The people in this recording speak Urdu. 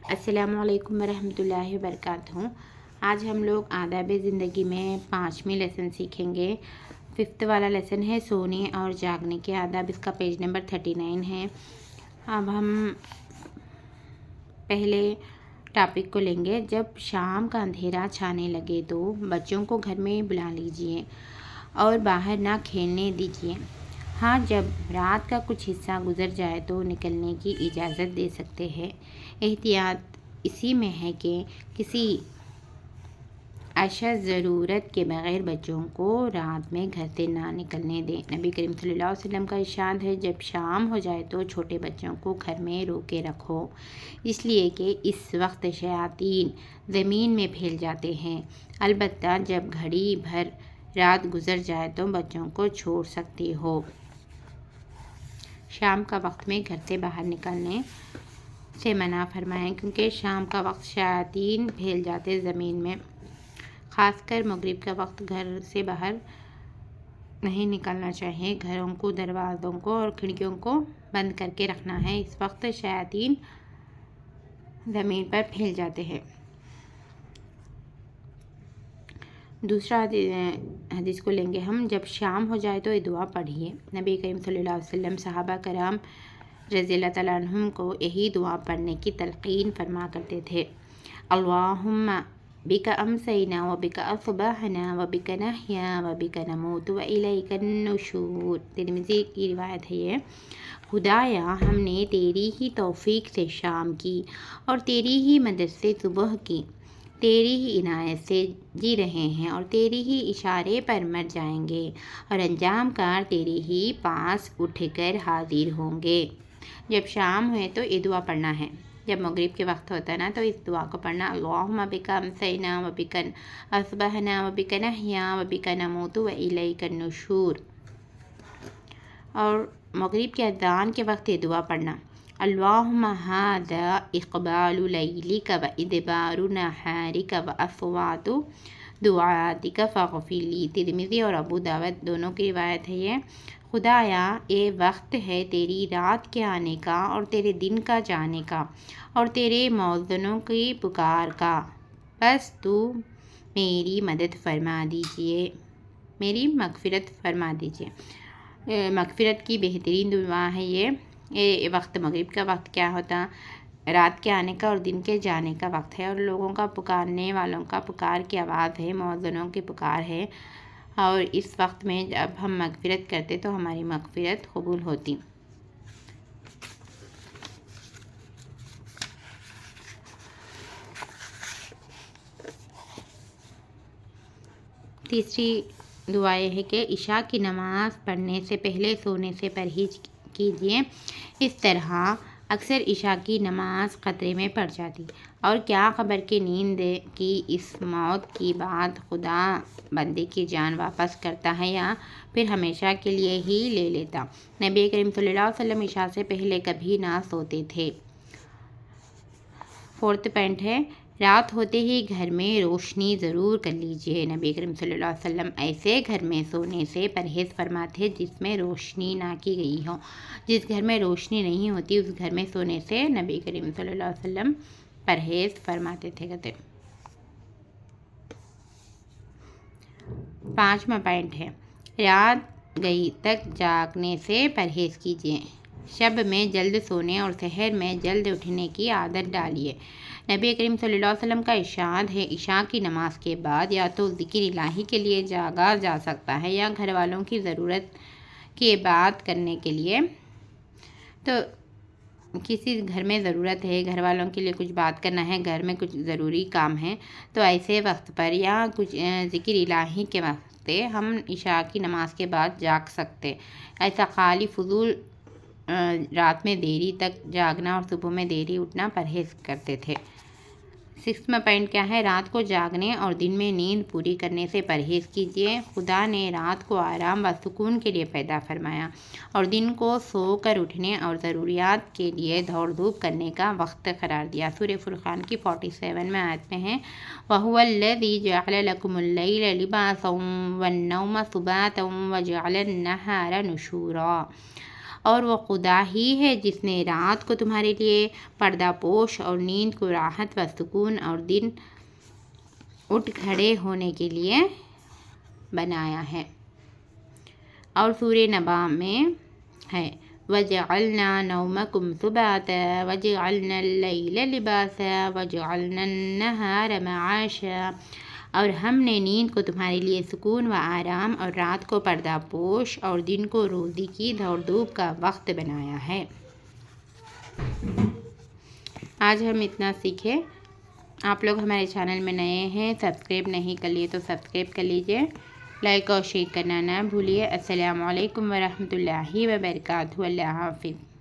السلام علیکم ورحمۃ اللہ وبرکاتہ۔ آج ہم لوگ آداب زندگی میں 5ویں لیسن سیکھیں گے۔ 5th والا لیسن ہے سونے اور جاگنے کے آداب، اس کا پیج نمبر 39 ہے۔ اب ہم پہلے ٹاپک کو لیں گے۔ جب شام کا اندھیرا چھانے لگے تو بچوں کو گھر میں بلا لیجیے اور باہر نہ کھیلنے دیجیے۔ ہاں، جب رات کا کچھ حصہ گزر جائے تو نکلنے کی اجازت دے سکتے ہیں۔ احتیاط اسی میں ہے کہ کسی اشد ضرورت کے بغیر بچوں کو رات میں گھر سے نہ نکلنے دیں۔ نبی کریم صلی اللہ علیہ وسلم کا ارشاد ہے، جب شام ہو جائے تو چھوٹے بچوں کو گھر میں روکے رکھو، اس لیے کہ اس وقت شیاطین زمین میں پھیل جاتے ہیں۔ البتہ جب گھڑی بھر رات گزر جائے تو بچوں کو چھوڑ سکتے ہو۔ شام کا وقت میں گھر سے باہر نکلنے سے منع فرمائیں، کیونکہ شام کا وقت شیاطین پھیل جاتے زمین میں۔ خاص کر مغرب کا وقت گھر سے باہر نہیں نکلنا چاہیے۔ گھروں کو، دروازوں کو اور کھڑکیوں کو بند کر کے رکھنا ہے، اس وقت شیاطین زمین پر پھیل جاتے ہیں۔ دوسرا حدیث کو لیں گے ہم۔ جب شام ہو جائے تو یہ دعا پڑھیے۔ نبی کریم صلی اللہ علیہ وسلم صحابہ کرام رضی اللہ تعالیٰ عنہم کو یہی دعا پڑھنے کی تلقین فرما کرتے تھے۔ اللہم بک امسینا و بک اصبحنا و بک نحیا و بک نموت و الیک النشور۔ ترمذی کی روایت ہے یہ۔ خدایا، ہم نے تیری ہی توفیق سے شام کی اور تیری ہی مدد سے صبح کی، تیری ہی عنایت سے جی رہے ہیں اور تیری ہی اشارے پر مر جائیں گے، اور انجام کار تیرے ہی پاس اٹھ کر حاضر ہوں گے۔ جب شام ہوئے تو یہ دعا پڑھنا ہے۔ جب مغرب کے وقت ہوتا ہے نا تو اس دعا کو پڑھنا، اللہم بک امسینا و بک اصبحنا و بک نحیا و بک نموت و الیک النشور۔ اور مغرب کے اذان کے وقت یہ دعا پڑھنا، اللہم ھذا اقبال لیلک و ادبار نہارک و اصوات دعاتک فاغفر لی۔ ترمذی اور ابو داود دونوں کی روایت ہے یہ۔ خدایا، یہ وقت ہے تیری رات کے آنے کا اور تیرے دن کا جانے کا اور تیرے مؤذنوں کی پکار کا، بس تو میری مدد فرما دیجیے، میری مغفرت فرما دیجیے۔ مغفرت کی بہترین دعا ہے یہ وقت مغرب کا وقت کیا ہوتا، رات کے آنے کا اور دن کے جانے کا وقت ہے، اور لوگوں کا پکارنے والوں کا پکار کی آواز ہے، مؤذنوں کی پکار ہے، اور اس وقت میں جب ہم مغفرت کرتے تو ہماری مغفرت قبول ہوتی۔ تیسری دعا یہ ہے کہ عشاء کی نماز پڑھنے سے پہلے سونے سے پرہیز کیجیے۔ اس طرح اکثر عشاء کی نماز خطرے میں پڑ جاتی، اور کیا خبر کہ نیند کی اس موت کے بعد خدا بندے کی جان واپس کرتا ہے یا پھر ہمیشہ کے لیے ہی لے لیتا۔ نبی کریم صلی اللہ علیہ وسلم عشاء سے پہلے کبھی نہ سوتے تھے۔ 4th پوائنٹ ہے، رات ہوتے ہی گھر میں روشنی ضرور کر لیجیے۔ نبی کریم صلی اللہ علیہ وسلم ایسے گھر میں سونے سے پرہیز فرماتے جس میں روشنی نہ کی گئی ہو۔ جس گھر میں روشنی نہیں ہوتی اس گھر میں سونے سے نبی کریم صلی اللہ علیہ وسلم پرہیز فرماتے تھے۔ 5واں پوائنٹ ہے، رات گئی تک جاگنے سے پرہیز کیجیے۔ شب میں جلد سونے اور سحر میں جلد اٹھنے کی عادت ڈالیے۔ نبی کریم صلی اللہ علیہ وسلم کا ارشاد ہے، عشاء کی نماز کے بعد یا تو ذکر الہی کے لیے جاگا جا سکتا ہے یا گھر والوں کی ضرورت کی بات کرنے کے لیے۔ تو کسی گھر میں ضرورت ہے، گھر والوں کے لیے کچھ بات کرنا ہے، گھر میں کچھ ضروری کام ہے، تو ایسے وقت پر یا کچھ ذکر الہی کے وقت ہم عشاء کی نماز کے بعد جاگ سکتے۔ ایسا خالی فضول رات میں دیری تک جاگنا اور صبح میں دیری اٹھنا پرہیز کرتے تھے۔ 6واں پوائنٹ کیا ہے، رات کو جاگنے اور دن میں نیند پوری کرنے سے پرہیز کیجیے۔ خدا نے رات کو آرام و سکون کے لیے پیدا فرمایا اور دن کو سو کر اٹھنے اور ضروریات کے لیے دوڑ دھوپ کرنے کا وقت قرار دیا۔ سورہ فرقان کی 47 میں آیت میں ہے، وَهُوَ الَّذِي جَعَلَ لَكُمُ اللَّيْلَ لِبَاسًا وَالنَّوْمَ سُبَاتًا وَجَعَلَ النَّهَارَ نُشُورًا۔ اور وہ خدا ہی ہے جس نے رات کو تمہارے لیے پردہ پوش اور نیند کو راحت و سکون اور دن اٹھ کھڑے ہونے کے لیے بنایا ہے۔ اور سورہ نبا میں ہے وَجَعَلْنَا نَوْمَكُمْ سُبَاتًا وَجَعَلْنَا اللَّيْلَ لِبَاسًا وَجَعَلْنَا النَّهَارَ مَعَاشًا، اور ہم نے نیند کو تمہارے لیے سکون و آرام اور رات کو پردہ پوش اور دن کو روزی کی دوڑ دھوپ کا وقت بنایا ہے۔ آج ہم اتنا سیکھے۔ آپ لوگ ہمارے چینل میں نئے ہیں، سبسکرائب نہیں کر لیے تو سبسکرائب کر لیجئے، لائک اور شیئر کرنا نہ بھولیے۔ السلام علیکم ورحمۃ اللہ وبرکاتہ۔ اللہ حافظ۔